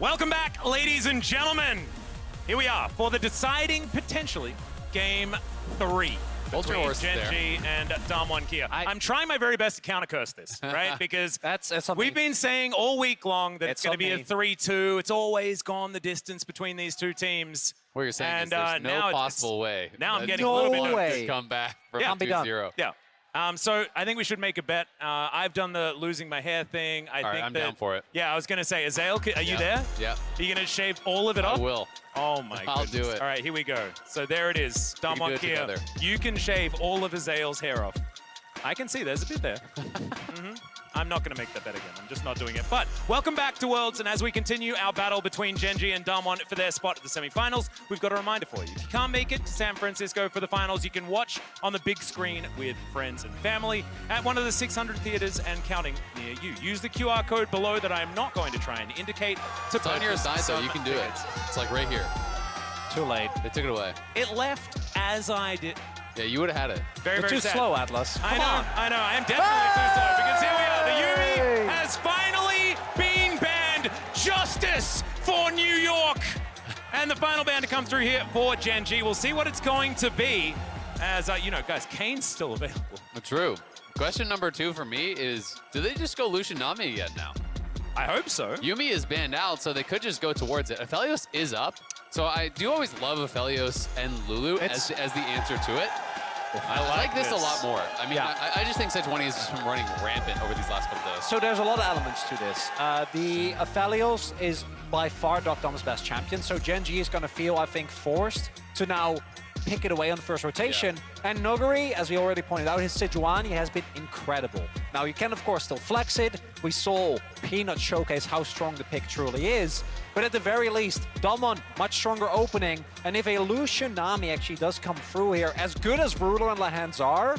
Welcome back, ladies and gentlemen. Here we are for the deciding, potentially, Game 3 between Gen.G and DWG KIA. I'm trying my very best to counter-curse this, right? Because we've been saying all week long that it's going to be a 3-2. It's always gone the distance between these two teams. What you're saying is there's no possible way. Now I'm getting a little bit nervous. To come back from 2-0. Yeah. So I think we should make a bet. I've done the losing my hair thing. I'm down for it. Yeah, I was going to say, Azale, are you there? Yeah. Are you going to shave all of it off? I will. Oh my goodness. I'll do it. All right, here we go. So there it is. DWG KIA. You can shave all of Azale's hair off. I can see there's a bit there. I'm not going to make that bet again. I'm just not doing it. But welcome back to Worlds, and as we continue our battle between Gen.G and DWG for their spot at the semifinals, we've got a reminder for you. If you can't make it to San Francisco for the finals, you can watch on the big screen with friends and family at one of the 600 theaters and counting near you. Use the QR code below that I'm not going to try and indicate to It's on your side, so you can do it. It's like right here. Too late. They took it away. It left as I did. Yeah, you would have had it. Very, very too sad. slow, Atlas. I know. I am definitely too slow because here we are. The Yumi has finally been banned. Justice for New York. And the final ban to come through here for Gen.G. We'll see what it's going to be. As, you know, guys, Kane's still available. True. Question number 2 for me is, do they just go Lucian Nami again now? I hope so. Yumi is banned out, so they could just go towards it. Aphelios is up. So I do always love Aphelios and Lulu as the answer to it. I like this a lot more. I mean, I just think Sejuani has just been running rampant over these last couple days. So there's a lot of elements to this. The Aphelios is by far deokdam's best champion, so Gen.G is going to feel, I think, forced to now pick it away on the first rotation. And Nuguri, as we already pointed out, his Sejuani has been incredible. Now, you can, of course, still flex it. We saw Peanut showcase how strong the pick truly is. But at the very least, DWG, much stronger opening. And if a Lucian Nami actually does come through here, as good as Ruler and Lehends are,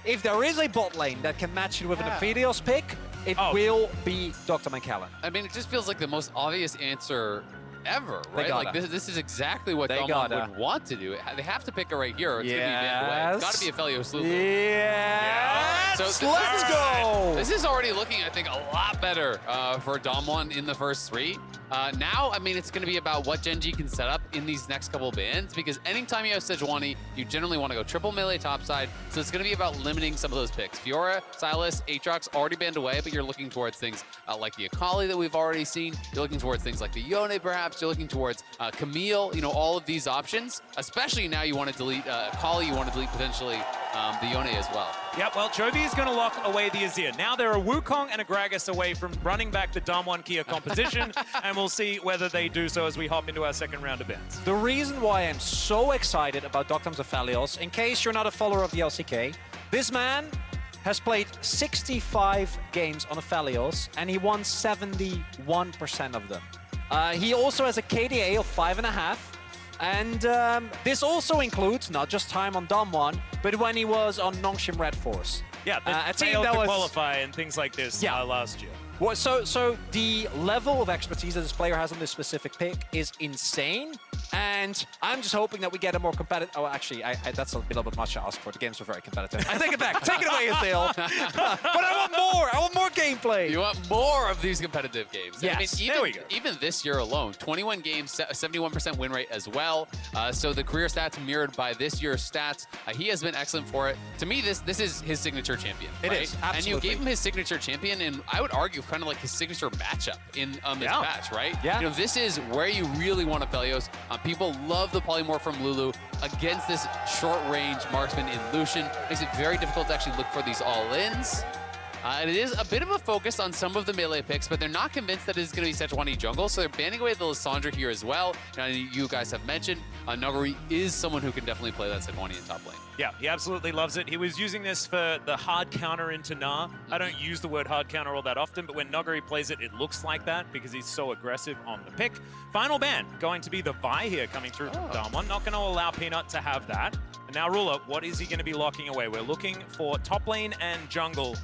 if there is a bot lane that can match it with an Aphelios pick, it will be deokdam and Kellin. I mean, it just feels like the most obvious answer ever, right? Like this is exactly what DWG would want to do. They have to pick it right here, or it's gonna be banned away. It's got to be Aphelios Lulu. So let's go. This is already looking, I think, a lot better for DWG in the first 3. Now, I mean, it's going to be about what Gen.G can set up in these next couple of bans, because anytime you have Sejuani, you generally want to go triple melee topside, so it's going to be about limiting some of those picks. Fiora, Sylas, Aatrox already banned away, but you're looking towards things like the Akali that we've already seen. You're looking towards things like the Yone, perhaps. You're looking towards Camille, you know, all of these options. Especially now you want to delete Akali, you want to delete potentially the Yone as well. Yep, well, Chovy is going to lock away the Azir. Now they're a Wukong and a Gragas away from running back the DWG KIA composition, and we'll see whether they do so as we hop into our second round of bans. The reason why I'm so excited about deokdam's Aphelios, in case you're not a follower of the LCK, this man has played 65 games on Aphelios, and he won 71% of them. He also has a KDA of 5.5. And this also includes not just time on DWG, but when he was on Nongshim Red Force. Yeah, a team that qualify and things like this last year. Well, so the level of expertise that this player has on this specific pick is insane. And I'm just hoping that we get a more competitive... Oh, actually, that's a little bit much to ask for. The games were very competitive. I take it back. Take it away, Azale. But I want more. I want more gameplay. You want more of these competitive games. Yes. I mean, there we go. Even this year alone, 21 games, 71% win rate as well. So the career stats mirrored by this year's stats. He has been excellent for it. To me, this is his signature champion. It is, absolutely. And you gave him his signature champion, and I would argue kind of like his signature matchup on this patch, right? Yeah. You know, this is where you really want Aphelios. People love the polymorph from Lulu against this short-range marksman in Lucian. Makes it very difficult to actually look for these all-ins. And it is a bit of a focus on some of the melee picks, but they're not convinced that it's going to be Sejuani jungle, so they're banning away the Lissandra here as well. And you guys have mentioned, Nuguri is someone who can definitely play that Sejuani in top lane. Yeah, he absolutely loves it. He was using this for the hard counter into Nah. I don't use the word hard counter all that often, but when Nuguri plays it, it looks like that because he's so aggressive on the pick. Final ban going to be the Vi here coming through from DWG. Not going to allow Peanut to have that. And now Ruler, what is he going to be locking away? We're looking for top lane and jungle.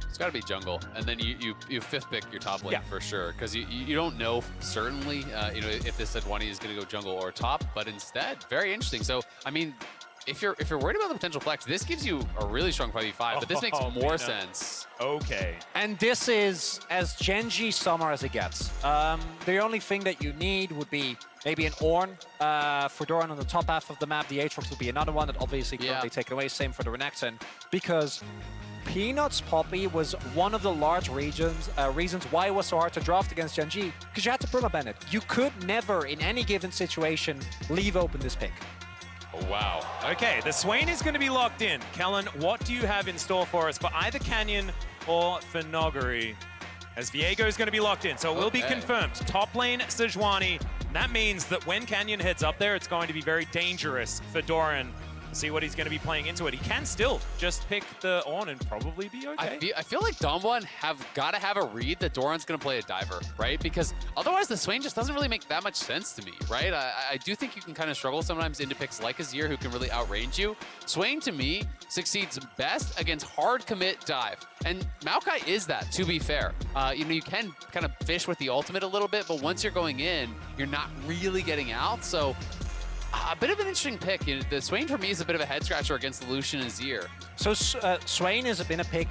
It's got to be jungle, and then you fifth pick your top lane for sure, because you don't know certainly you know, if this Sejuani is going to go jungle or top, but instead very interesting. So I mean, if you're worried about the potential flex, this gives you a really strong 5v5, but this makes more sense. Okay. And this is as Gen.G summer as it gets. The only thing that you need would be maybe an Ornn for Doran on the top half of the map. The Aatrox would be another one that obviously couldn't be taken away. Same for the Renekton, because Peanuts Poppy was one of the large reasons why it was so hard to draft against Gen.G, because you had to permaban it. You could never, in any given situation, leave open this pick. Oh, wow. Okay, the Swain is going to be locked in. Kellin, what do you have in store for us for either Canyon or for Nuguri? As Viego is going to be locked in, so it will be confirmed. Top lane, Sejuani. That means that when Canyon heads up there, it's going to be very dangerous for Doran. See what he's going to be playing into it. He can still just pick the Ornn and probably be okay. I feel like Dom1 have got to have a read that Doran's going to play a diver, right? Because otherwise the Swain just doesn't really make that much sense to me, right? I do think you can kind of struggle sometimes into picks like Azir who can really outrange you. Swain, to me, succeeds best against hard commit dive. And Maokai is that, to be fair. You know, you can kind of fish with the ultimate a little bit, but once you're going in, you're not really getting out. So a bit of an interesting pick. You know, the Swain for me is a bit of a head scratcher against the Lucien Azir. So Swain has been a pick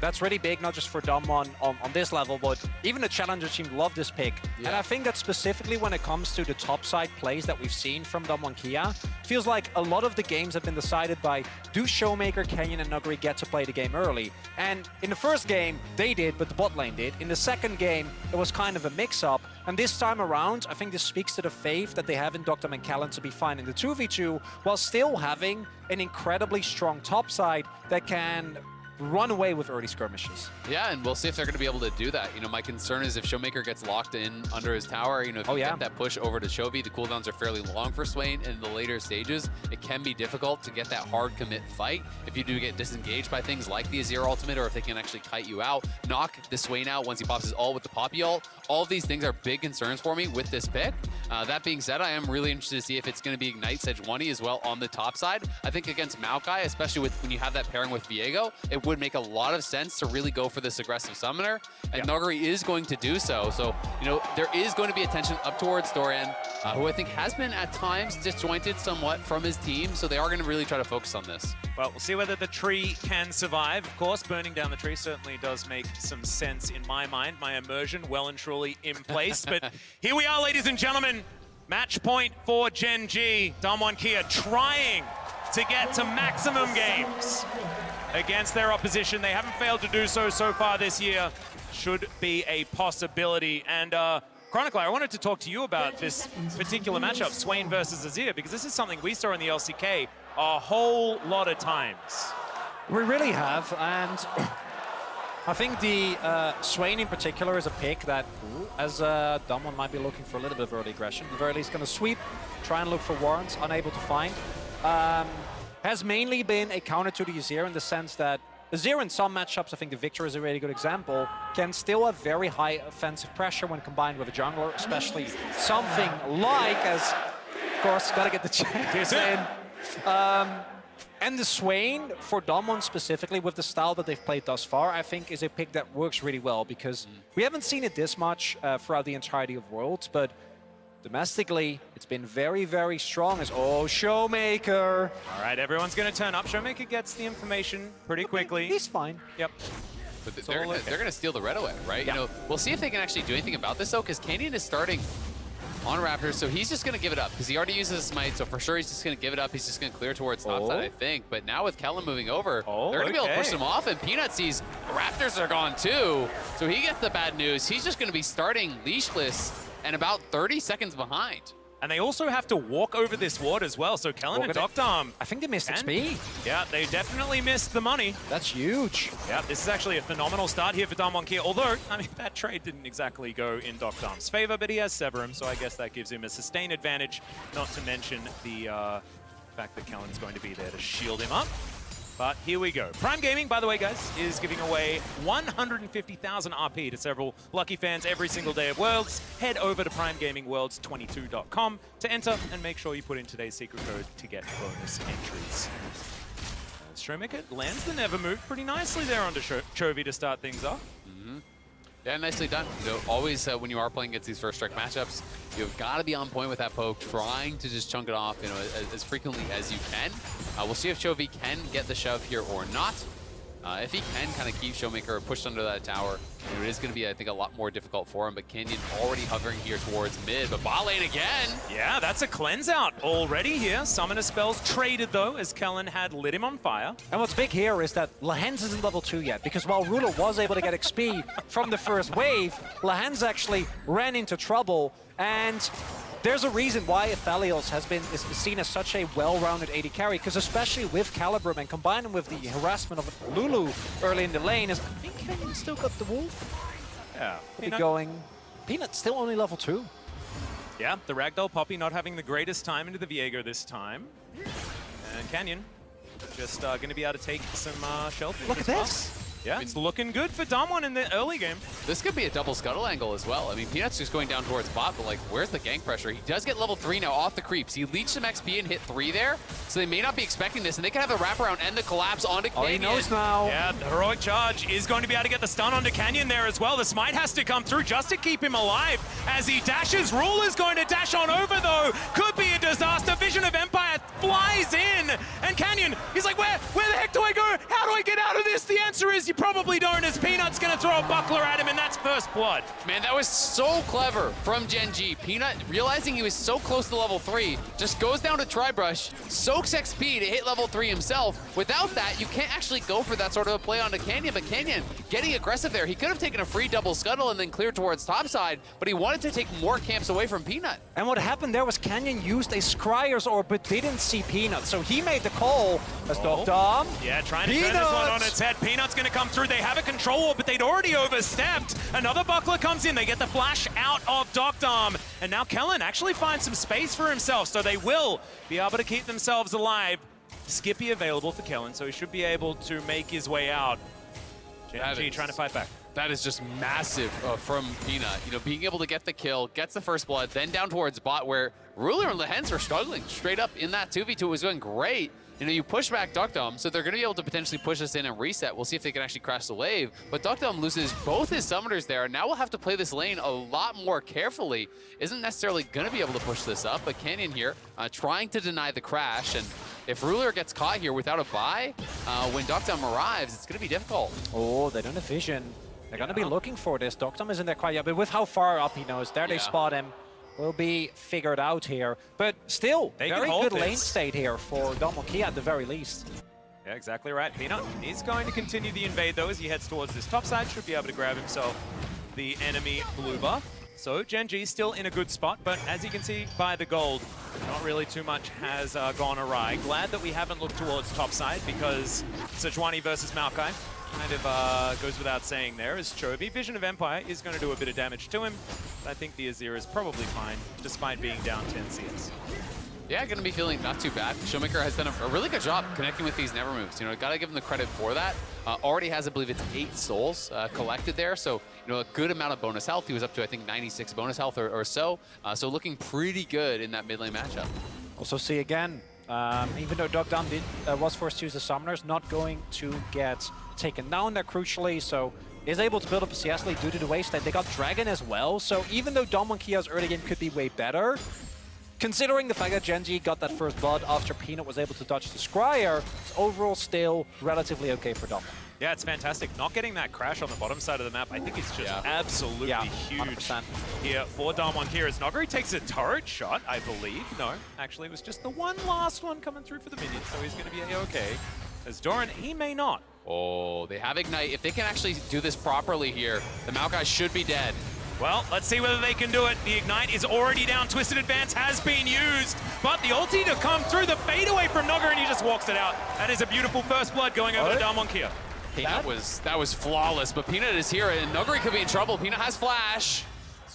that's really big, not just for Dom1 on this level, but even the challenger team love this pick. And I think that specifically when it comes to the top side plays that we've seen from DWG KIA, feels like a lot of the games have been decided by, do ShowMaker, Canyon, and Nuguri get to play the game early? And in the first game, they did, but the bot lane did. In the second game, it was kind of a mix-up. And this time around, I think this speaks to the faith that they have in deokdam and Kellin to be fine in the 2v2, while still having an incredibly strong top side that can run away with early skirmishes. Yeah, and we'll see if they're going to be able to do that. You know, my concern is if ShowMaker gets locked in under his tower, you know, if you get that push over to Chovy, the cooldowns are fairly long for Swain, and in the later stages, it can be difficult to get that hard commit fight. If you do get disengaged by things like the Azir ultimate, or if they can actually kite you out, knock the Swain out once he pops his ult with the Poppy ult, all of these things are big concerns for me with this pick. That being said, I am really interested to see if it's going to be Ignite Sejuani as well on the top side. I think against Maokai, especially when you have that pairing with Viego, it would make a lot of sense to really go for this aggressive summoner, and Nuguri is going to do so. So, you know, there is going to be attention up towards Doran, who I think has been at times disjointed somewhat from his team, so they are going to really try to focus on this. Well, we'll see whether the tree can survive. Of course, burning down the tree certainly does make some sense in my mind. My immersion well and truly in place. But here we are, ladies and gentlemen. Match point for Gen.G. DWG KIA trying to get to maximum games against their opposition. They haven't failed to do so far this year. Should be a possibility. And Chronicler, I wanted to talk to you about this particular matchup, Swain versus Azir, because this is something we saw in the LCK a whole lot of times. We really have, and I think the Swain in particular is a pick that, as DWG might be looking for a little bit of early aggression, at the very least going to sweep, try and look for warrants, unable to find. Has mainly been a counter to the Azir in the sense that Azir in some matchups, I think the Victor is a really good example, can still have very high offensive pressure when combined with a jungler, especially something like, as, of course, got to get the champions in. And the Swain, for DWG specifically, with the style that they've played thus far, I think is a pick that works really well, because we haven't seen it this much throughout the entirety of Worlds, but domestically, it's been very, very strong as, ShowMaker. All right, everyone's going to turn up. ShowMaker gets the information pretty quickly. He's fine. Yep. But they're going to steal the red away, right? Yeah. You know, we'll see if they can actually do anything about this, though, because Canyon is starting on Raptors, so he's just going to give it up, because he already uses his smite, so for sure he's just going to give it up. He's just going to clear towards topside, I think. But now with Kellin moving over, they're going to be able to push him off, and Peanut sees the Raptors are gone too, so he gets the bad news. He's just going to be starting leashless and about 30 seconds behind. And they also have to walk over this ward as well, so Kellin and deokdam. I think they missed XP. Yeah, they definitely missed the money. That's huge. Yeah, this is actually a phenomenal start here for DWG KIA, although, I mean, that trade didn't exactly go in deokdam's favor, but he has Severum, so I guess that gives him a sustained advantage, not to mention the fact that Kellin's going to be there to shield him up. But here we go. Prime Gaming, by the way, guys, is giving away 150,000 RP to several lucky fans every single day of Worlds. Head over to primegamingworlds22.com to enter and make sure you put in today's secret code to get bonus entries. ShowMaker lands the Never Move pretty nicely there onto Chovy to start things off. Yeah, nicely done. You know, always when you are playing against these first strike matchups, you've got to be on point with that poke, trying to just chunk it off, you know, as frequently as you can. We'll see if Chovy can get the shove here or not. If he can kind of keep ShowMaker pushed under that tower, you know, it is going to be, I think, a lot more difficult for him. But Canyon already hovering here towards mid, but bot lane again. Yeah, that's a cleanse out already here. Summoner spells traded, though, as Kellin had lit him on fire. And what's big here is that Lehends isn't level 2 yet, because while Ruler was able to get XP from the first wave, Lehends actually ran into trouble, and there's a reason why Aphelios is seen as such a well-rounded AD carry, because especially with Calibrum and combining with the harassment of Lulu early in the lane, is I think Kenyon still got the wolf. Yeah. Could be going. Peanut's still only level 2. Yeah, the Ragdoll Poppy not having the greatest time into the Viego this time. And Canyon just going to be able to take some shelter. Look at this. Yeah, it's looking good for Damwon in the early game. This could be a double scuttle angle as well. I mean, Peanut's just going down towards bot, but like, where's the gank pressure? He does get level 3 now off the creeps. He leached some XP and hit 3 there, so they may not be expecting this, and they can have the wraparound and the collapse onto Canyon. Oh, he knows now. Yeah, the heroic charge is going to be able to get the stun onto Canyon there as well. The smite has to come through just to keep him alive as he dashes. Ruler's going to dash on over, though. Could be a disaster. Vision of Empire flies in, and Canyon, he's like, where the heck do I go? How do I get out of this? The answer is you probably don't, as Peanut's going to throw a buckler at him, and that's first blood. Man, that was so clever from Gen.G. Peanut, realizing he was so close to level 3, just goes down to Tri-Brush, soaks XP to hit level 3 himself. Without that, you can't actually go for that sort of a play onto Canyon, but Canyon getting aggressive there. He could have taken a free double scuttle and then cleared towards topside, but he wanted to take more camps away from Peanut. And what happened there was Canyon used a Scryer's orb, but didn't see Peanut, so he made the call as deokdam. Yeah, trying to turn this one on its head. Peanut's going to come through. They have a control orb, but they'd already overstepped. Another buckler comes in. They get the flash out of deokdam. And now Kellin actually finds some space for himself, so they will be able to keep themselves alive. Skippy available for Kellin, so he should be able to make his way out. Gen.G trying to fight back. That is just massive from Peanut. You know, being able to get the kill, gets the first blood, then down towards bot where Ruler and Lehends were struggling straight up in that 2v2. It was going great. You know, you push back deokdam, so they're going to be able to potentially push us in and reset. We'll see if they can actually crash the wave. But deokdam loses both his summoners there. Now we'll have to play this lane a lot more carefully. Isn't necessarily going to be able to push this up, but Canyon here trying to deny the crash. And if Ruler gets caught here without a buy, when deokdam arrives, it's going to be difficult. Oh, they don't have vision. They're going to be looking for this. deokdam isn't there quite yet, but with how far up he knows, there they spot him. Will be figured out here. But still, very good lane state here for DWG at the very least. Yeah, exactly right. Peanut is going to continue the invade, though, as he heads towards this top side. Should be able to grab himself the enemy blue buff. So Gen.G still in a good spot, but as you can see by the gold, not really too much has gone awry. Glad that we haven't looked towards top side, because Sejuani versus Maokai kind of goes without saying there, as Chovy. Vision of Empire is going to do a bit of damage to him, but I think the Azir is probably fine, despite being down 10 CS. Yeah, going to be feeling not too bad. ShowMaker has done a really good job connecting with these never moves. You know, got to give him the credit for that. Already has, I believe it's 8 souls collected there, so you know, a good amount of bonus health. He was up to, I think, 96 bonus health or so. So looking pretty good in that mid lane matchup. Also see again, even though deokdam was forced to use the summoners, not going to get taken down there crucially, so is able to build up a CS lead due to the waste state. They got Dragon as well, so even though DWG's early game could be way better, considering the fact that Gen.G got that first blood after Peanut was able to dodge the Scryer, it's overall still relatively okay for DWG. Yeah, it's fantastic. Not getting that crash on the bottom side of the map, I think it's just absolutely huge 100%. here for Damwon here. As Nuguri takes a turret shot, I believe. No, actually, it was just the one last one coming through for the minions, so he's going to be A-okay. As Doran, he may not. Oh, they have Ignite. If they can actually do this properly here, the Maokai should be dead. Well, let's see whether they can do it. The Ignite is already down. Twisted Advance has been used, but the ulti to come through, the fade away from Nuguri, and he just walks it out. That is a beautiful first blood going over to DWG. That was flawless, but Peanut is here, and Nuguri could be in trouble. Peanut has flash.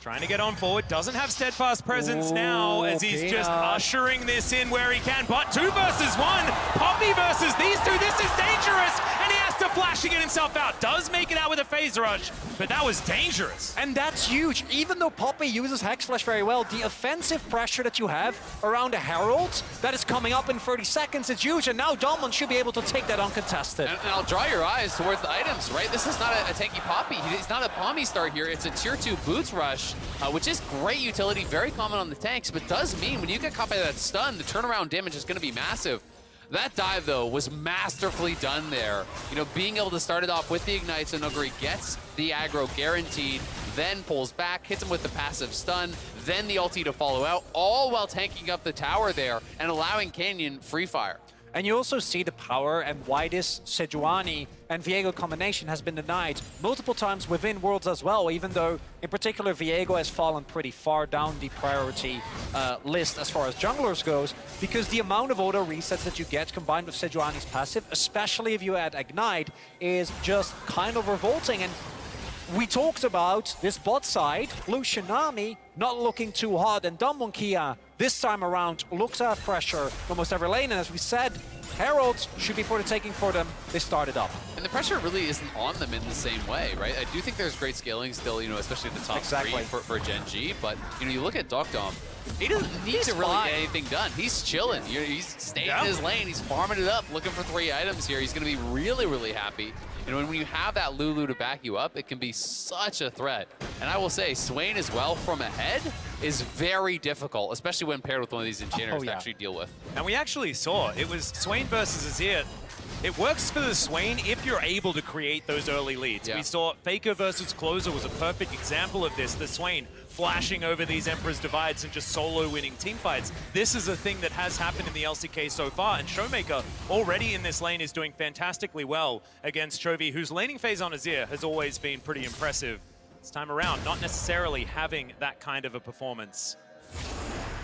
Trying to get on forward, doesn't have steadfast presence now as he's just ushering this in where he can. But 2 versus 1, Poppy versus these two, this is dangerous! And he has to flash to get himself out. Does make it out with a phase rush, but that was dangerous. And that's huge. Even though Poppy uses Hex Flash very well, the offensive pressure that you have around a Herald that is coming up in 30 seconds is huge, and now Doran should be able to take that uncontested. And I'll draw your eyes towards the items, right? This is not a tanky Poppy. He's not a Pommy start here. It's a tier 2 Boots Rush, which is great utility, very common on the tanks, but does mean when you get caught by that stun, the turnaround damage is going to be massive. That dive, though, was masterfully done there. You know, being able to start it off with the Ignite so Nuguri gets the aggro guaranteed, then pulls back, hits him with the passive stun, then the ulti to follow out, all while tanking up the tower there and allowing Canyon free fire. And you also see the power and why this Sejuani and Viego combination has been denied multiple times within Worlds as well, even though, in particular, Viego has fallen pretty far down the priority list as far as junglers goes, because the amount of auto resets that you get combined with Sejuani's passive, especially if you add Ignite, is just kind of revolting. And we talked about this bot side, Lucien Nami, not looking too hot, and DWG KIA this time around looks at pressure almost every lane, and as we said, Heralds should be for the taking for them. They started up. And the pressure really isn't on them in the same way, right? I do think there's great scaling still, you know, especially at the top three for Gen.G, but, you know, you look at deokdam, he doesn't need to really get anything done. He's chilling. He's staying in his lane. He's farming it up, looking for 3 items here. He's going to be really, really happy. You know, when you have that Lulu to back you up, it can be such a threat. And I will say, Swain as well from ahead is very difficult, especially when paired with one of these enchanters to actually deal with. And we actually saw, it was Swain versus Azir. It works for the Swain if you're able to create those early leads. We saw FLICKR versus Closer was a perfect example of this. The Swain flashing over these Emperor's Divides and just solo winning teamfights. This is a thing that has happened in the LCK so far, and ShowMaker already in this lane is doing fantastically well against Chovy, whose laning phase on Azir has always been pretty impressive. This time around, not necessarily having that kind of a performance.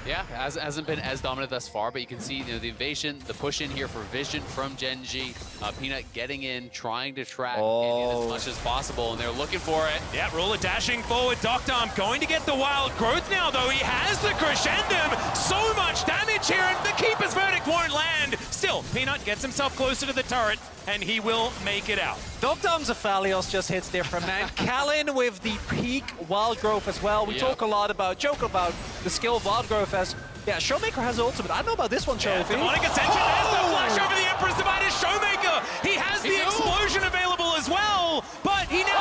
Yeah, hasn't been as dominant thus far, but you can see, you know, the invasion, the push in here for Vision from Gen.G. Peanut getting in, trying to track Canyon as much as possible, and they're looking for it. Yeah, Ruler dashing forward. deokdam going to get the wild growth now, though. He has the crescendum. So much damage here, and the Keeper's Verdict won't land. Still, Peanut gets himself closer to the turret, and he will make it out. deokdam's Aphelios just hits different, man. Kellin with the peak wild growth as well. We talk a lot about, joke about the skill of wild growth as, yeah, ShowMaker has ultimate. I don't know about this one, Chovy. Demonic Ascension has the flash over the Emperor's Divide as ShowMaker. He has the explosion available as well, but he never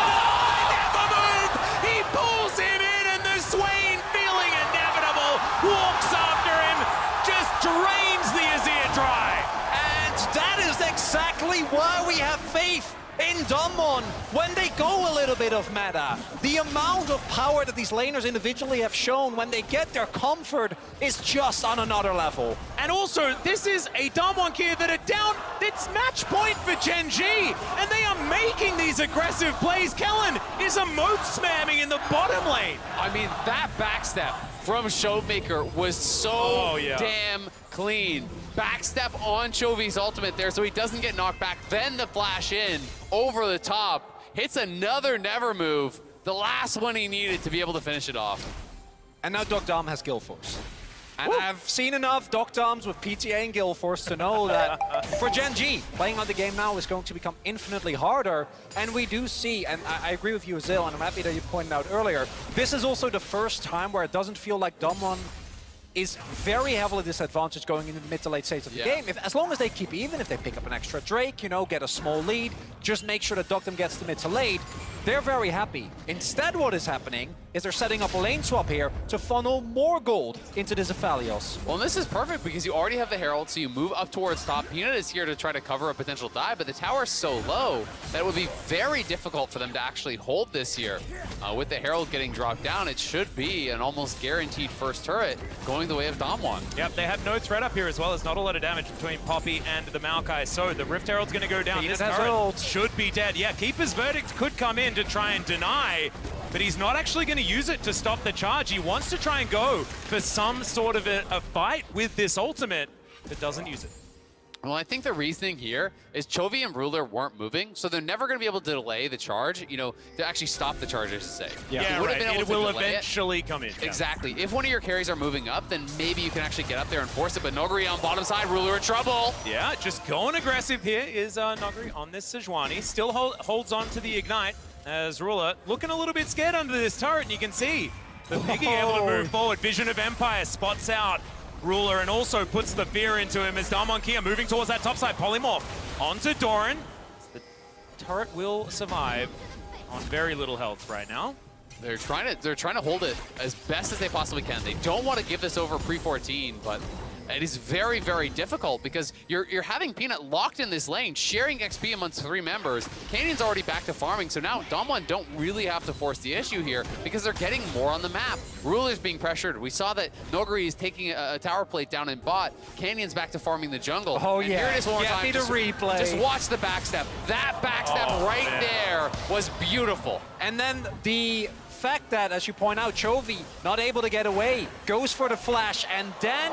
moved. He pulls him in, and the Swain, feeling inevitable, walks after him, just drains the Azir dry. And that is exactly why we have faith in Doran when they go a little bit of meta. The amount of power that these laners individually have shown when they get their comfort is just on another level. And also, this is a Doran KIA that are down. It's match point for Gen.G, and they are making these aggressive plays. Kellin is a moat spamming in the bottom lane. I mean, that backstep from ShowMaker was so damn clean. Backstep on Chovy's ultimate there so he doesn't get knocked back. Then the flash in over the top. Hits another never move. The last one he needed to be able to finish it off. And now deokdam has Guild Force. And I've seen enough deokdams with PTA and Guild Force to know that for Gen.G, playing on the game now is going to become infinitely harder. And we do see, and I agree with you, Zil, and I'm happy that you pointed out earlier, this is also the first time where it doesn't feel like Doran is very heavily disadvantaged going into the mid to late stage of the game. As long as they keep even, if they pick up an extra Drake, you know, get a small lead, just make sure that deokdam gets to mid to late, they're very happy. Instead, what is happening is they're setting up a lane swap here to funnel more gold into this Aphelios. Well, this is perfect because you already have the Herald, so you move up towards top. Peanut is here to try to cover a potential dive, but the tower is so low that it would be very difficult for them to actually hold this here. With the Herald getting dropped down, it should be an almost guaranteed first turret going the way of Doran. Yep, they have no threat up here as well. There's not a lot of damage between Poppy and the Maokai, so the Rift Herald's going to go down. This turret should be dead. Yeah, Keeper's Verdict could come in to try and deny, but he's not actually going to use it to stop the charge. He wants to try and go for some sort of a fight with this ultimate, but doesn't use it. Well, I think the reasoning here is Chovy and Ruler weren't moving, so they're never going to be able to delay the charge, you know, to actually stop the charge, I should say. Yeah, right. It will eventually come in. Exactly. If one of your carries are moving up, then maybe you can actually get up there and force it, but Nuguri on bottom side, Ruler in trouble. Yeah, just going aggressive here is Nuguri on this Sejuani. Still holds on to the Ignite as Ruler looking a little bit scared under this turret, and you can see the Piggy able to move forward. Vision of Empire spots out Ruler and also puts the fear into him as Damwon Kia moving towards that top side. Polymorph onto Doran. The turret will survive on very little health right now. They're trying to hold it as best as they possibly can. They don't want to give this over pre-14, but it is very, very difficult because you're having Peanut locked in this lane, sharing XP amongst 3 members. Canyon's already back to farming, so now Damwon don't really have to force the issue here because they're getting more on the map. Ruler's being pressured. We saw that Nuguri is taking a tower plate down in bot. Canyon's back to farming the jungle. Oh, and yeah. Here it is one more time. Get me the replay. Just watch the backstep. That backstep there was beautiful. And then the fact that, as you point out, Chovy not able to get away, goes for the flash, and then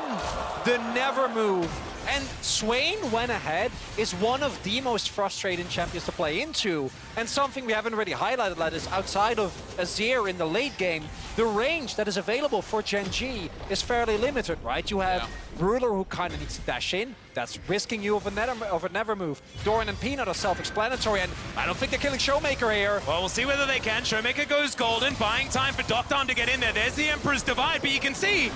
the never move. And Swain went ahead, is one of the most frustrating champions to play into. And something we haven't really highlighted that is outside of Azir in the late game, the range that is available for Gen.G is fairly limited, right? You have Ruler who kind of needs to dash in. That's risking you of a never move. Doran and Peanut are self-explanatory, and I don't think they're killing ShowMaker here. Well, we'll see whether they can. ShowMaker goes golden, buying time for deokdam to get in there. There's the Emperor's Divide, but you can see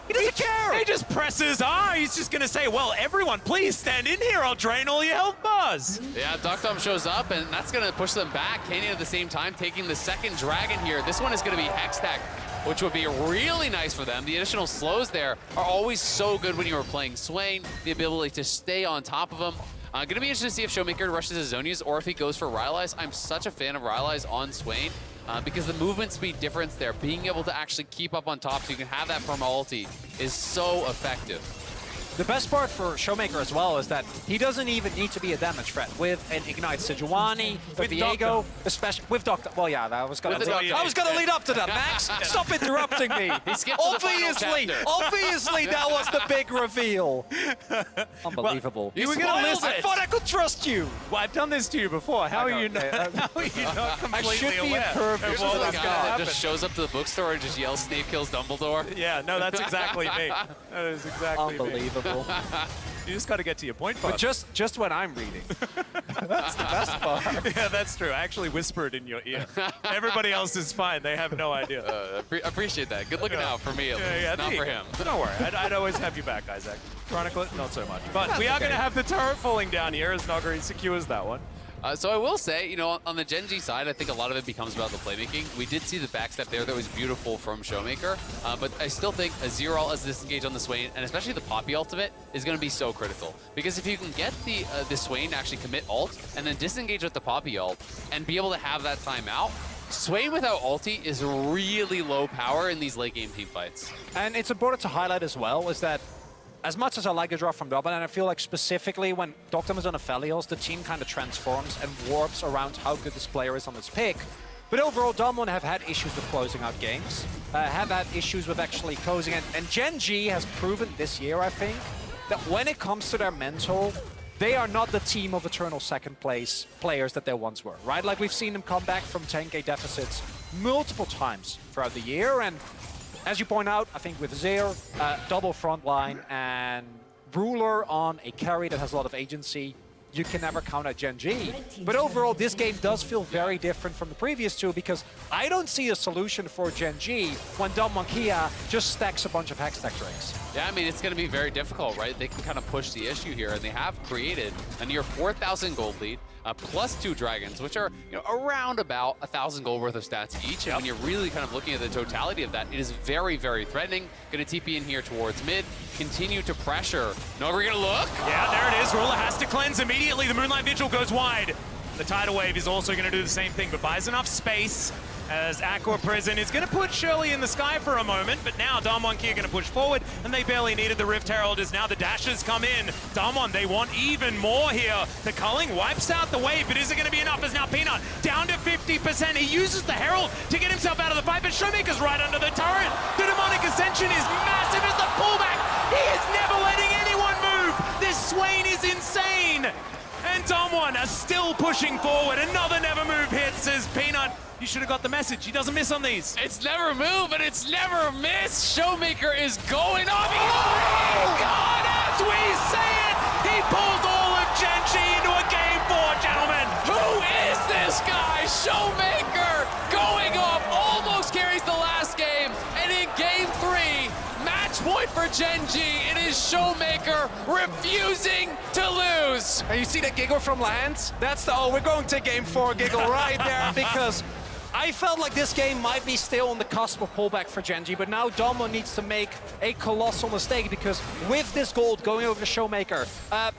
he doesn't care. He just presses R. He's just going to say, well, everyone, please stand in here. I'll drain all your health bars. Yeah, deokdam shows up, and that's going to push them back. Canyon at the same time taking the second dragon here. This one is going to be Hextech, which would be really nice for them. The additional slows there are always so good when you are playing Swain. The ability to stay on top of them. Going to be interested to see if ShowMaker rushes his Zonias or if he goes for Rylai's. I'm such a fan of Rylai's on Swain because the movement speed difference there, being able to actually keep up on top so you can have that perma ulti is so effective. The best part for ShowMaker as well is that he doesn't even need to be a damage threat with an Ignite Sejuani, with Viego, especially with deokdam. Well, yeah, I was gonna lead up to that. Max, stop interrupting me. Obviously, that was the big reveal. Unbelievable. You were gonna listen. I thought I could trust you. Well, I've done this to you before. How are you not completely I should be aware? impervious This is to the this guy guy. that just shows up to the bookstore and just yells Snape kills Dumbledore. Yeah, no, that's exactly me. That is exactly Unbelievable. You just got to get to your point, But just when I'm reading. That's the best part. Yeah, that's true. I actually whispered in your ear. Everybody else is fine. They have no idea. Appreciate that. Good looking out for me, at least. Not for him. Don't worry. I'd always have you back, Isaac. Chronicle it, not so much. But we are going to have the turret falling down here as Nuguri secures that one. So I will say, you know, on the Gen.G side, I think a lot of it becomes about the playmaking. We did see the backstep there that was beautiful from ShowMaker, but I still think Azir ult as disengage on the Swain, and especially the Poppy ultimate, is going to be so critical. Because if you can get the Swain to actually commit ult, and then disengage with the Poppy ult, and be able to have that timeout, Swain without ulti is really low power in these late game team fights. And it's important to highlight as well is that as much as I like the drop from Doran, and I feel like specifically when deokdam is on Aphelios, the team kind of transforms and warps around how good this player is on this pick. But overall, Damwon have had issues with closing out games, have had issues with actually closing it. And Gen.G has proven this year, I think, that when it comes to their mental, they are not the team of eternal second place players that they once were, right? Like we've seen them come back from 10K deficits multiple times throughout the year, and as you point out, I think with Azir, double front line, and Ruler on a carry that has a lot of agency, you can never count out Gen.G. But overall, this game does feel very different from the previous two because I don't see a solution for Gen.G when Damwon Kia just stacks a bunch of Hextech drakes. Yeah, I mean, it's going to be very difficult, right? They can kind of push the issue here, and they have created a near 4,000 gold lead, plus 2 dragons, which are around about 1,000 gold worth of stats each. And when you're really kind of looking at the totality of that, it is very, very threatening. Going to TP in here towards mid, continue to pressure. Nuguri going to look? Yeah, there it is. Ruler has to cleanse immediately. The Moonlight Vigil goes wide. The Tidal Wave is also going to do the same thing, but buys enough space as Aqua Prison is going to put Shirley in the sky for a moment, but now Damwon Kia going to push forward, and they barely needed the Rift Herald as now the dashes come in. Damwon, they want even more here. The culling wipes out the wave, but is it going to be enough as now Peanut down to 50%. He uses the Herald to get himself out of the fight, but ShowMaker's right under the turret. The Demonic Ascension is massive as the pullback. He is never letting anyone move. This Swain is in are still pushing forward. Another never move hits as Peanut. You should have got the message. He doesn't miss on these. It's never move, and it's never miss. ShowMaker is going off. Oh God, as we say it, he pulls all of Gen.G into a Game 4, gentlemen. Who is this guy? ShowMaker going off, almost carries the last game, and in Game 3, match point for Gen.G. It is ShowMaker refusing to lose. And you see the giggle from Lehends? That's the, oh, we're going to Game 4 giggle right there, because I felt like this game might be still on the cusp of pullback for Gen.G, but now Domo needs to make a colossal mistake, because with this gold going over to ShowMaker,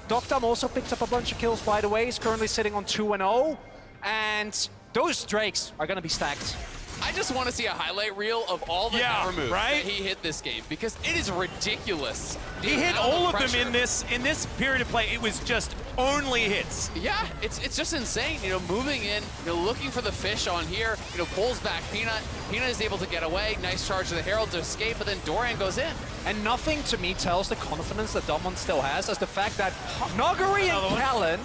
deokdam also picked up a bunch of kills, by the way. He's currently sitting on 2-0, and those Drakes are going to be stacked. I just want to see a highlight reel of all the never moves right? that he hit this game, because it is ridiculous. He hit all of them in this period of play. It was just only hits. Yeah, it's just insane. You know, moving in, looking for the fish on here. Pulls back Peanut. Peanut is able to get away. Nice charge to the Herald to escape, but then Doran goes in. And nothing to me tells the confidence that Doran still has as the fact that Nuguri and Kellin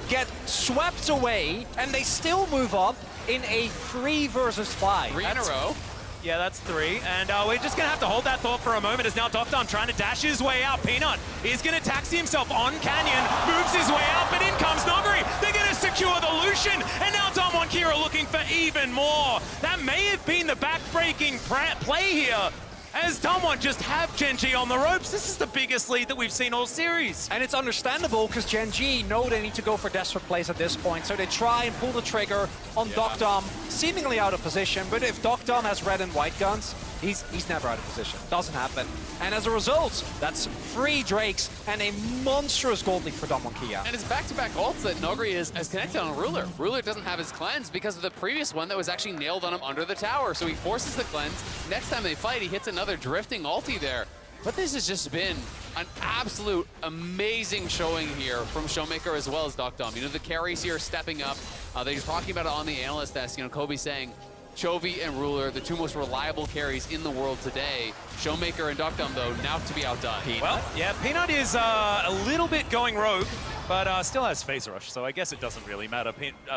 get swept away, and they still move up in a 3 versus 5. 3 in a row. Yeah, that's 3. And we're just going to have to hold that thought for a moment as now deokdam trying to dash his way out. Peanut is going to taxi himself on Canyon, moves his way out, but in comes Nuguri. They're going to secure the Lucian, and now DWG KIA looking for even more. That may have been the back-breaking play here, as DWG just have Gen.G on the ropes. This is the biggest lead that we've seen all series. And it's understandable, because Gen.G know they need to go for desperate plays at this point, so they try and pull the trigger on deokdam, seemingly out of position, but if deokdam has red and white guns, he's never out of position. Doesn't happen. And as a result, that's 3 Drakes and a monstrous gold lead for DWG KIA. And it's back-to-back ults that Nuguri is connected on Ruler. Ruler doesn't have his cleanse because of the previous one that was actually nailed on him under the tower, so he forces the cleanse. Next time they fight, he hits another drifting ulti there. But this has just been an absolute amazing showing here from ShowMaker as well as deokdam. The carries here stepping up. They're talking about it on the analyst desk. Kobe saying, Chovy and Ruler, the 2 most reliable carries in the world today. ShowMaker and deokdam, though, now to be outdone. Well, yeah, Peanut is a little bit going rogue, but still has Phase Rush, so I guess it doesn't really matter.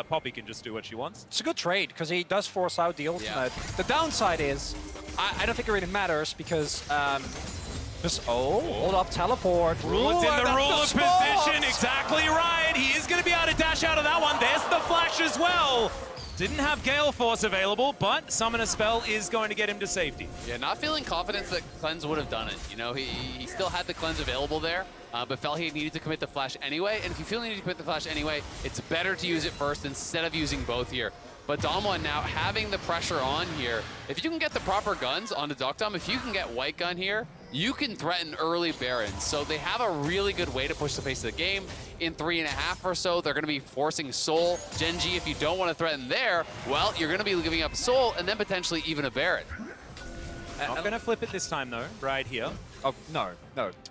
Poppy can just do what she wants. It's a good trade, because he does force out the ultimate. Yeah. The downside is, I don't think it really matters, because hold up, teleport. Ruler's in the ruler position, exactly right. He is going to be able to dash out of that one. There's the flash as well. Didn't have Gale Force available, but Summoner Spell is going to get him to safety. Yeah, not feeling confident that Cleanse would have done it. He still had the Cleanse available there, but felt he needed to commit the flash anyway. And if you feel you need to commit the flash anyway, it's better to use it first instead of using both here. But Dom1 now having the pressure on here. If you can get the proper guns onto deokdam, if you can get white gun here, you can threaten early Barons. So they have a really good way to push the pace of the game. In 3.5 or so, they're going to be forcing Soul. Gen.G, if you don't want to threaten there, well, you're going to be giving up Soul and then potentially even a Baron. Not going to flip it this time, though, right here. Oh, no.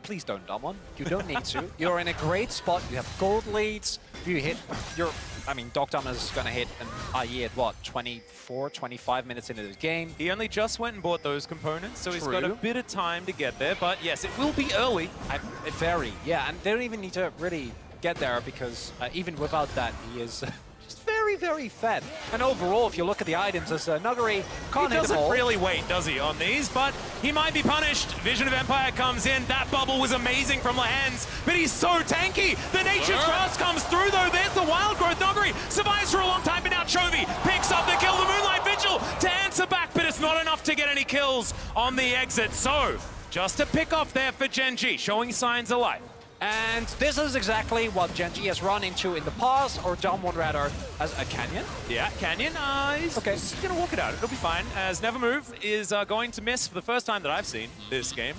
Please don't, Doran. You don't need to. You're in a great spot. You have gold leads. If you hit, deokdam is going to hit an IE at what, 24, 25 minutes into the game. He only just went and bought those components, so he's got a bit of time to get there. But yes, it will be early. Yeah, and they don't even need to really get there, because even without that, he is just very, very fed. And overall, if you look at the items, as Nuguri can't hit them all. He doesn't really wait, does he, on these? But he might be punished. Vision of Empire comes in. That bubble was amazing from Lehends, but he's so tanky. The Nature's Grasp comes through, though. There's the Wild Growth. Nuguri survives for a long time, but now Chovy picks up the kill. The Moonlight Vigil to answer back, but it's not enough to get any kills on the exit. So, just a pick off there for Gen.G, showing signs of life. And this is exactly what Gen.G has run into in the past, or Dom1 rather, as a Canyon. Yeah, Canyon, he's going to walk it out. It'll be fine, as Never Move is going to miss for the first time that I've seen this game.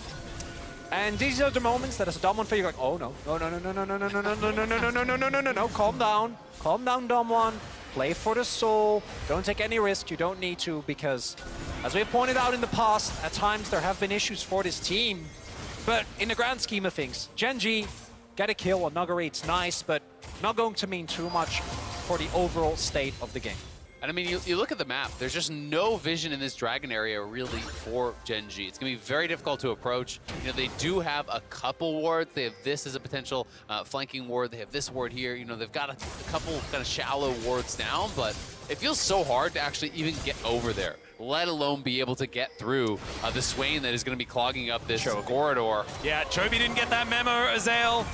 And these are the moments that as a Dom1 fan, you're like, oh no, no, calm down, Dom1. Play for the soul, don't take any risk, you don't need to, because as we've pointed out in the past, at times there have been issues for this team. But in the grand scheme of things, Gen.G get a kill on Nuguri, it's nice, but not going to mean too much for the overall state of the game. And I mean, you look at the map, there's just no vision in this dragon area really for Gen.G. It's going to be very difficult to approach. You know, they do have a couple wards. They have this as a potential flanking ward. They have this ward here. You know, they've got a couple kind of shallow wards down, but it feels so hard to actually even get over there, let alone be able to get through the Swain that is going to be clogging up this corridor. Yeah, Chovy didn't get that memo, Azale.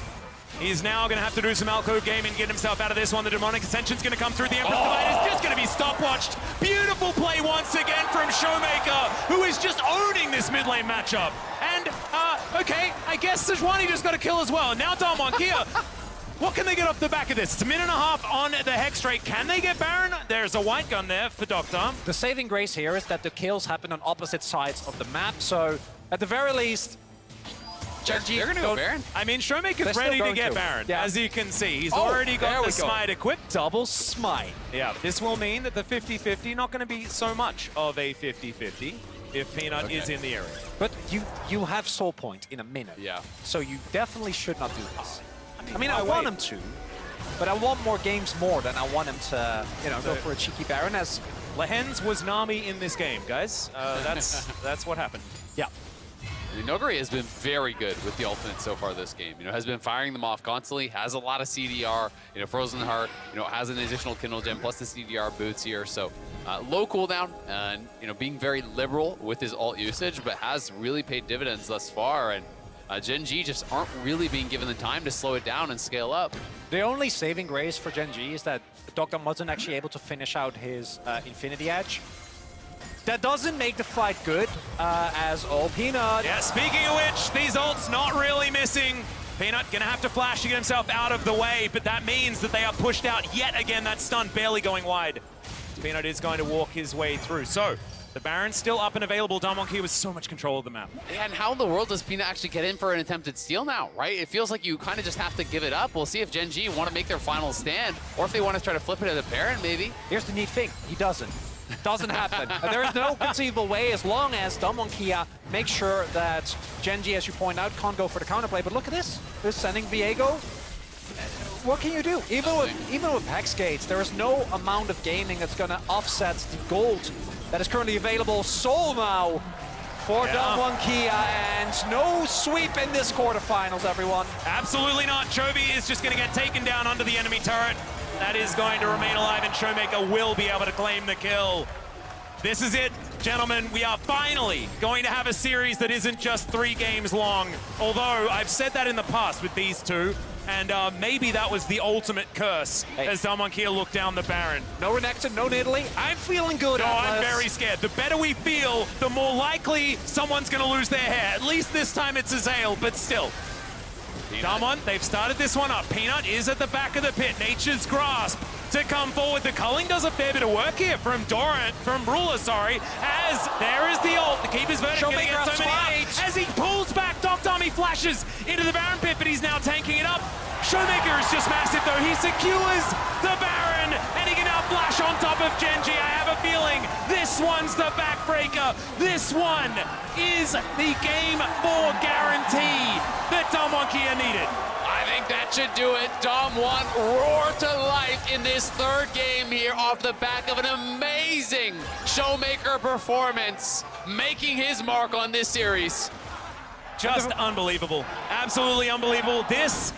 He's now going to have to do some alcove gaming and get himself out of this one. The Demonic Ascension's going to come through. The Emperor's Divide is just going to be stopwatched. Beautiful play once again from ShowMaker, who is just owning this mid lane matchup. And, okay, I guess Sejuani just got a kill as well. Now DWG KIA. What can they get off the back of this? It's a minute and a half on the Hex Rate. Can they get Baron? There's a white gun there for deokdam. The saving grace here is that the kills happen on opposite sides of the map, so at the very least, Gen.G they're gonna go Baron. I mean, ShowMaker's ready to get Baron, as you can see. He's already got the smite equipped. Double smite. Yeah, this will mean that the 50-50 not going to be so much of a 50-50 if Peanut is in the area. But you have soul point in a minute. Yeah. So you definitely should not do this. I mean, I why want wait? him to, but I want more games more than I want him to, you know, go for a cheeky Baron as... Lehends was Nami in this game, guys. That's what happened. Yeah. I mean, Nuguri has been very good with the ultimate so far this game. You know, has been firing them off constantly, has a lot of CDR, you know, Frozen Heart, you know, has an additional Kindle Gem plus the CDR boots here. So low cooldown and, you know, being very liberal with his ult usage, but has really paid dividends thus far. And Gen.G just aren't really being given the time to slow it down and scale up. The only saving grace for Gen.G is that deokdam wasn't actually able to finish out his Infinity Edge. That doesn't make the fight good, as Peanut. Yeah, speaking of which, these ults not really missing. Peanut gonna have to flash to get himself out of the way, but that means that they are pushed out yet again. That stun barely going wide. Peanut is going to walk his way through. So, the Baron's still up and available. DWG KIA with so much control of the map. Yeah, and how in the world does Peanut actually get in for an attempted steal now, right? It feels like you kind of just have to give it up. We'll see if Gen.G want to make their final stand, or if they want to try to flip it at the Baron, maybe. Here's the neat thing, he doesn't. Doesn't happen. There is no conceivable way as long as DWG KIA makes sure that Gen.G, as you point out, can't go for the counterplay. But look at this. They're sending Viego. What can you do? Even with Hex Gates, there is no amount of gaming that's going to offset the gold that is currently available. Soul now for DWG KIA, and no sweep in this quarterfinals, everyone. Absolutely not. Chovy is just going to get taken down under the enemy turret. That is going to remain alive, and ShowMaker will be able to claim the kill. This is it, gentlemen. We are finally going to have a series that isn't just 3 games long. Although, I've said that in the past with these two, and maybe that was the ultimate curse as DWG KIA looked down the Baron. No Renekton, no Nidalee. I'm feeling good, No, Atlas. I'm very scared. The better we feel, the more likely someone's going to lose their hair. At least this time it's Azale, but still. DWG, they've started this one up. Peanut is at the back of the pit. Nature's Grasp to come forward. The culling does a fair bit of work here from Doran, from Ruler, sorry, as there is the ult. The Keeper's Verdict going to get so many up. As he pulls back, deokdam, he flashes into the Baron pit, but he's now tanking it up. ShowMaker is just massive, though. He secures the Baron, and he can now flash on top of Gen.G. I have a feeling this one's the backbreaker. This one is the game 4 guarantee that DWG KIA needed. I think that should do it. DWG roar to life in this 3rd game here off the back of an amazing ShowMaker performance, making his mark on this series. Just unbelievable. Absolutely unbelievable. This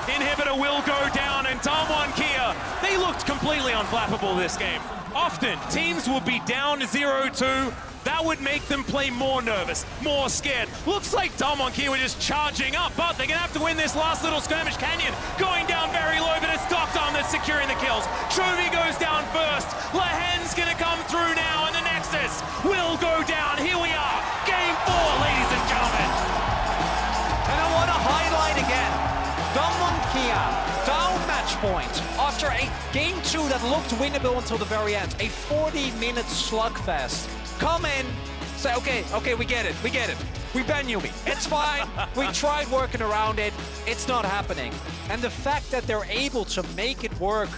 inhibitor will go down, and DWG KIA, they looked completely unflappable this game. Often, teams will be down 0-2. That would make them play more nervous, more scared. Looks like DWG KIA were just charging up, but they're gonna have to win this last little skirmish. Canyon going down very low, but it's deokdam that's securing the kills. Chovy goes down first. Lehends gonna come through now, and the Nexus will go down. Here we are, game 4, ladies and gentlemen. And I want to highlight again, DWG KIA down match point after a game 2 that looked winnable until the very end. A 40-minute slugfest. Come in, say, okay, we get it. We ban Yumi. It's fine. We tried working around it. It's not happening. And the fact that they're able to make it work,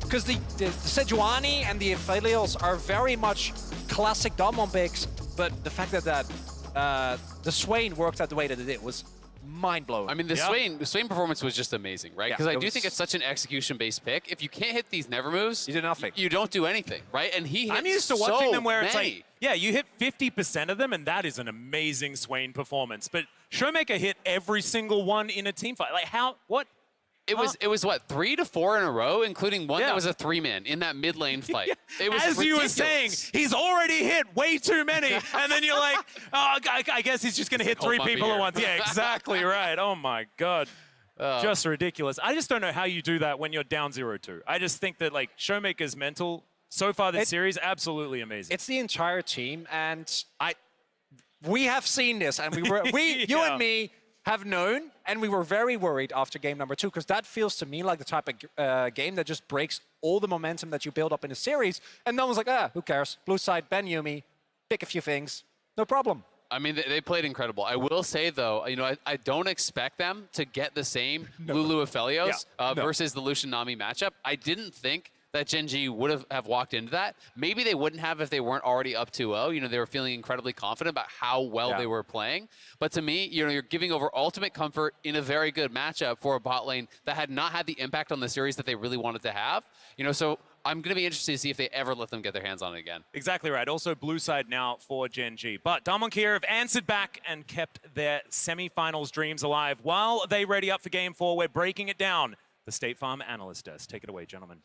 because the Sejuani and the Aphelios are very much classic DWG picks, but the fact that the Swain worked out the way that it did was mind-blowing. I mean, the Swain performance was just amazing, right? Because I do think it's such an execution-based pick. If you can't hit these never moves, you do nothing. You don't do anything, right? And he hit I'm used to watching them where it's many. like, yeah, you hit 50% of them, and that is an amazing Swain performance. But ShowMaker hit every single one in a team fight. Like, how, what? It was what, 3 to 4 in a row, including one that was a 3-man in that mid lane fight. It was As ridiculous. you were saying, he's already hit way too many, and then you're like, oh, I guess he's just going to hit 3 people at once. Yeah, exactly right. Oh my God. Just ridiculous. I just don't know how you do that when you're down 0-2. I just think that like ShowMaker's mental so far this series, absolutely amazing. It's the entire team, and we have seen this, and you and me have known, and we were very worried after game number 2, because that feels to me like the type of game that just breaks all the momentum that you build up in a series, and no one's like, who cares? Blue side, Ben Yumi, pick a few things, no problem. I mean, they played incredible. I will say, though, you know, I don't expect them to get the same Lulu Aphelios versus the Lucien Nami matchup. I didn't think that Gen.G would have walked into that. Maybe they wouldn't have if they weren't already up 2-0. You know, they were feeling incredibly confident about how well they were playing. But to me, you know, you're giving over ultimate comfort in a very good matchup for a bot lane that had not had the impact on the series that they really wanted to have. You know, so I'm going to be interested to see if they ever let them get their hands on it again. Exactly right. Also, blue side now for Gen.G. But DWG KIA have answered back and kept their semi-finals dreams alive. While they ready up for Game 4, we're breaking it down. The State Farm Analyst Desk. Take it away, gentlemen.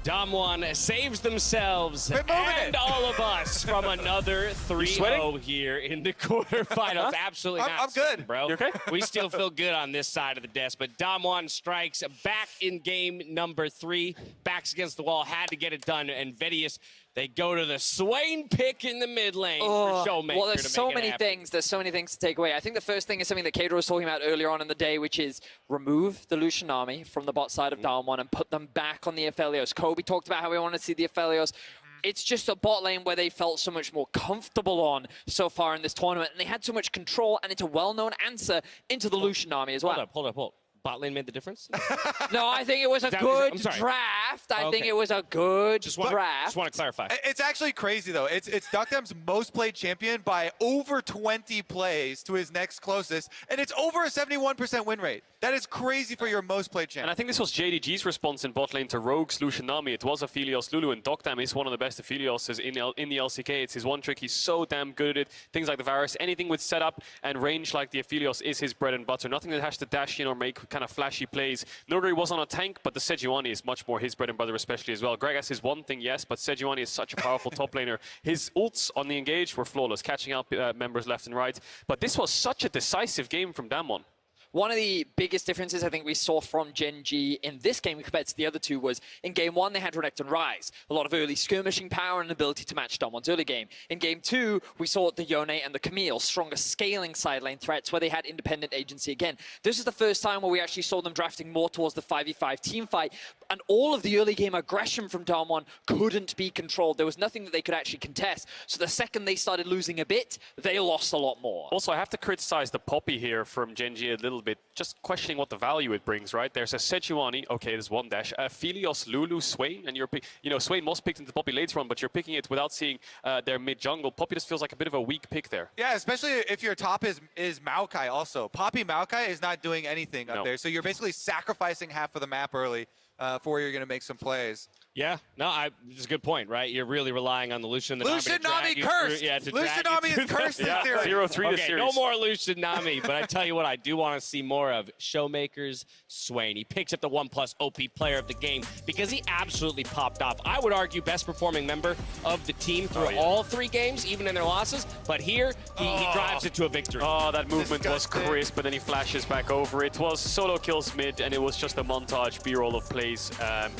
Damwon saves themselves and all of us from another 3-0 here in the quarterfinals. Absolutely not. I'm good, bro. You okay? We still feel good on this side of the desk, but Damwon strikes back in game number 3. Backs against the wall, had to get it done, and Vedius, they go to the Swain pick in the mid lane for ShowMaker. Well, there's so many things. There's so many things to take away. I think the first thing is something that Kader was talking about earlier on in the day, which is remove the Lucien Nami from the bot side of Damwon and put them back on the Aphelios. Kobe talked about how we want to see the Aphelios. It's just a bot lane where they felt so much more comfortable on so far in this tournament, and they had so much control, and it's a well-known answer into the Lucien Nami as well. Hold up. Bot lane made the difference? No, I think it was a good draft. I think it was a good draft. Just want to clarify. It's actually crazy, though. It's deokdam's most played champion by over 20 plays to his next closest, and it's over a 71% win rate. That is crazy for your most played champion. And I think this was JDG's response in bot lane to Rogue's Lucien Nami. It was Aphelios Lulu, and deokdam is one of the best Aphelios in the LCK. It's his one trick. He's so damn good at it. Things like the Varus, anything with setup and range like the Aphelios is his bread and butter. Nothing that has to dash in or make kind of flashy plays. Nuguri was on a tank, but the Sejuani is much more his bread and butter, especially as well. Gragas is one thing, yes, but Sejuani is such a powerful top laner. His ults on the engage were flawless, catching out members left and right. But this was such a decisive game from Damwon. One of the biggest differences I think we saw from Gen.G in this game compared to the other two was in game 1 they had Renekton and Ryze. A lot of early skirmishing power and an ability to match Damwon's early game. In game 2 we saw the Yone and the Camille, stronger scaling side lane threats where they had independent agency again. This is the first time where we actually saw them drafting more towards the 5v5 team fight, and all of the early game aggression from Damwon couldn't be controlled. There was nothing that they could actually contest. So the second they started losing a bit, they lost a lot more. Also, I have to criticize the Poppy here from Gen.G a little bit, just questioning what the value it brings, right? There's a Sejuani, okay, there's one dash, Aphelios, Lulu, Swain, and Swain was picked into Poppy later on, but you're picking it without seeing their mid-jungle. Poppy just feels like a bit of a weak pick there. Yeah, especially if your top is Maokai also. Poppy Maokai is not doing anything up there, so you're basically sacrificing half of the map early for where you're going to make some plays. Yeah, no, it's a good point, right? You're really relying on the Lucien Nami. Lucien Nami cursed! Lucien Nami is cursed in theory. 0-3 the series. No more Lucien Nami, but I tell you what, I do want to see more of ShowMaker's Swain. He picks up the 1+ OP player of the game because he absolutely popped off. I would argue best performing member of the team through all 3 games, even in their losses, but here he drives it to a victory. Oh, that movement was crisp, but then he flashes back over. It was solo kills mid, and it was just a montage B-roll of plays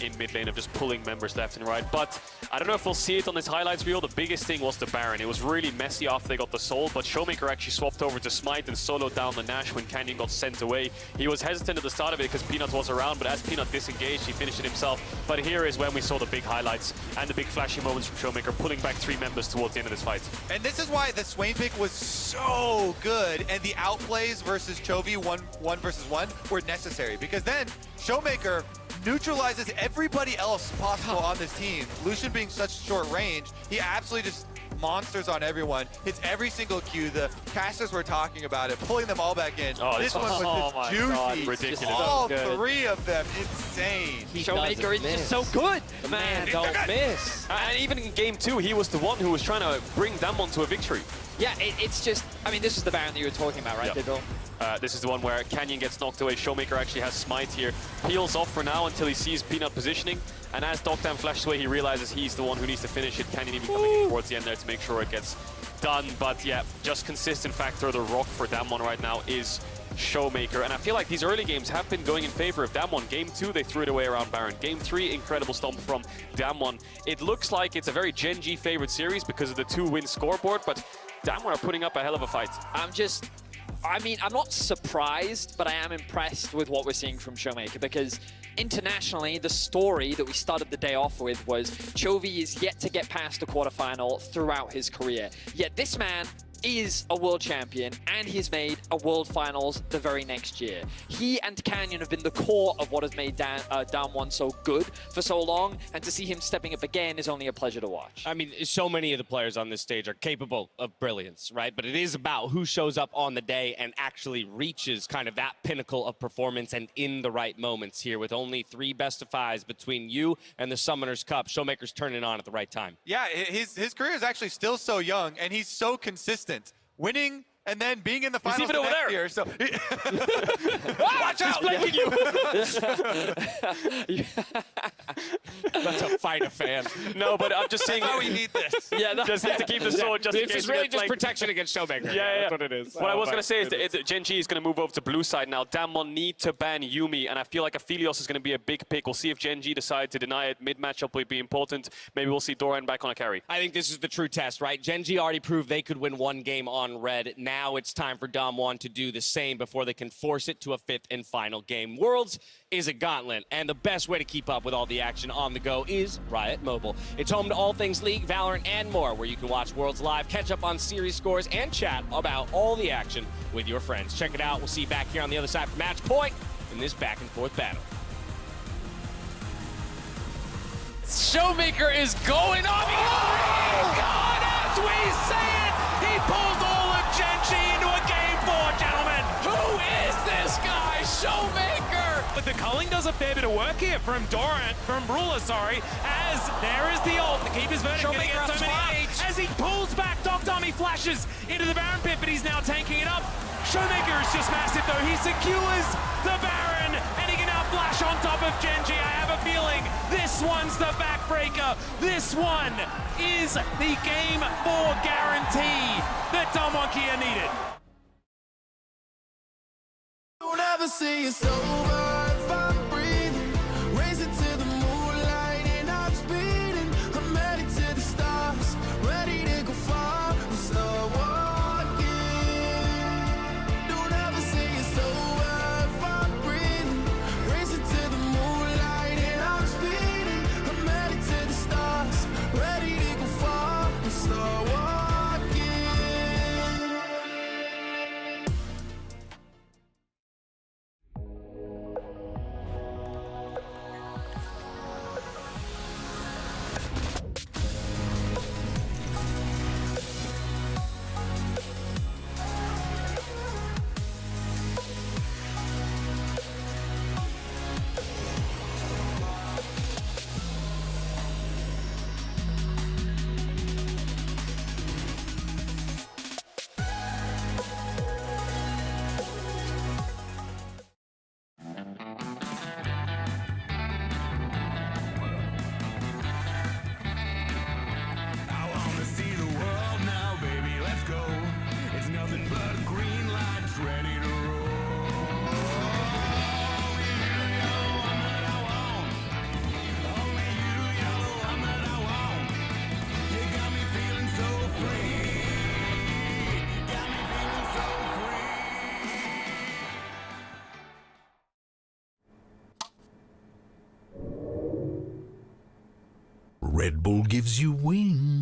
in mid lane of just pulling members left and right. But I don't know if we'll see it on this highlights reel. The biggest thing was the Baron. It was really messy after they got the soul, but ShowMaker actually swapped over to Smite and soloed down the Nash when Canyon got sent away. He was hesitant at the start of it because Peanut was around, but as Peanut disengaged, he finished it himself. But here is when we saw the big highlights and the big flashy moments from ShowMaker, pulling back 3 members towards the end of this fight. And this is why the Swain pick was so good, and the outplays versus Chovy 1 versus 1 were necessary, because then ShowMaker neutralizes everybody else possible on this team. Lucien being such short range, he absolutely just monsters on everyone, hits every single Q. The casters were talking about it, pulling them all back in. Oh, this one was just juicy. Ridiculous. All So three of them, insane. ShowMaker is just so good. Man, don't miss. And even in game 2, he was the one who was trying to bring Damwon to a victory. Yeah, it's just, I mean, this is the Baron that you were talking about, right, Yep. Diddle? This is the one where Canyon gets knocked away. ShowMaker actually has Smite here. Peels off for now until he sees Peanut positioning. And as deokdam flashes away, he realizes he's the one who needs to finish it. Canyon even coming in towards the end there to make sure it gets done. But yeah, just consistent factor of the rock for Damwon right now is ShowMaker. And I feel like these early games have been going in favor of Damwon. Game 2, they threw it away around Baron. Game 3, incredible stomp from Damwon. It looks like it's a very Gen.G favorite series because of the 2-win scoreboard, but Damwon are putting up a hell of a fight. I'm not surprised, but I am impressed with what we're seeing from ShowMaker because internationally, the story that we started the day off with was Chovy is yet to get past the quarterfinal throughout his career. Yet this man is a world champion and he's made a world finals the very next year. He and Canyon have been the core of what has made Damwon so good for so long, and to see him stepping up again is only a pleasure to watch. I mean, so many of the players on this stage are capable of brilliance, right? But it is about who shows up on the day and actually reaches kind of that pinnacle of performance and in the right moments here with only 3 best of 5s between you and the Summoner's Cup. ShowMaker's turning on at the right time. Yeah, his career is actually still so young, and he's so consistent. Winning and then being in the finals even over there. year. So Watch out! He's you! That's a fight a fan. No, but I'm just saying. how we need this. Yeah, Just need to keep the sword just in This case is we really get, just like, protection against ShowMaker. Yeah. That's what it is. What I was Oh, going to say is my that Gen.G is going to move over to blue side now. Damwon need to ban Yuumi, and I feel like Aphelios is going to be a big pick. We'll see if Gen.G decide to deny it. Mid-matchup will be important. Maybe we'll see Doran back on a carry. I think this is the true test, right? Gen.G already proved they could win 1 game on red. Now it's time for Damwon to do the same before they can force it to a 5th and final game. Worlds is a gauntlet, and the best way to keep up with all the action on the go is Riot Mobile. It's home to all things League, Valorant, and more, where you can watch Worlds live, catch up on series scores, and chat about all the action with your friends. Check it out. We'll see you back here on the other side for match point in this back-and-forth battle. ShowMaker is going off. Oh, God, as we say it, he pulled all of Gen.G into a game 4, gentlemen. Who is this guy? ShowMaker! But the culling does a fair bit of work here from Doran, from Ruler, sorry, as there is the ult. The Keeper's Verdict gonna get so many up. As he pulls back, deokdam, he flashes into the Baron pit, but he's now tanking it up. ShowMaker is just massive though. He secures the Baron, and he can now flash on top of Gen.G. I have a feeling this one's the backbreaker. This one is the game 4 guarantee that Damwon KIA needed. Don't ever see it's over if I'm breathing. Racing to the moonlight and I'm speeding. I'm headed to the stars, ready to go far and start walking. Don't ever see it's over if I'm breathing. Racing to the moonlight and I'm speeding. I'm headed to the stars, ready to go far and start walking. Red Bull gives you wings.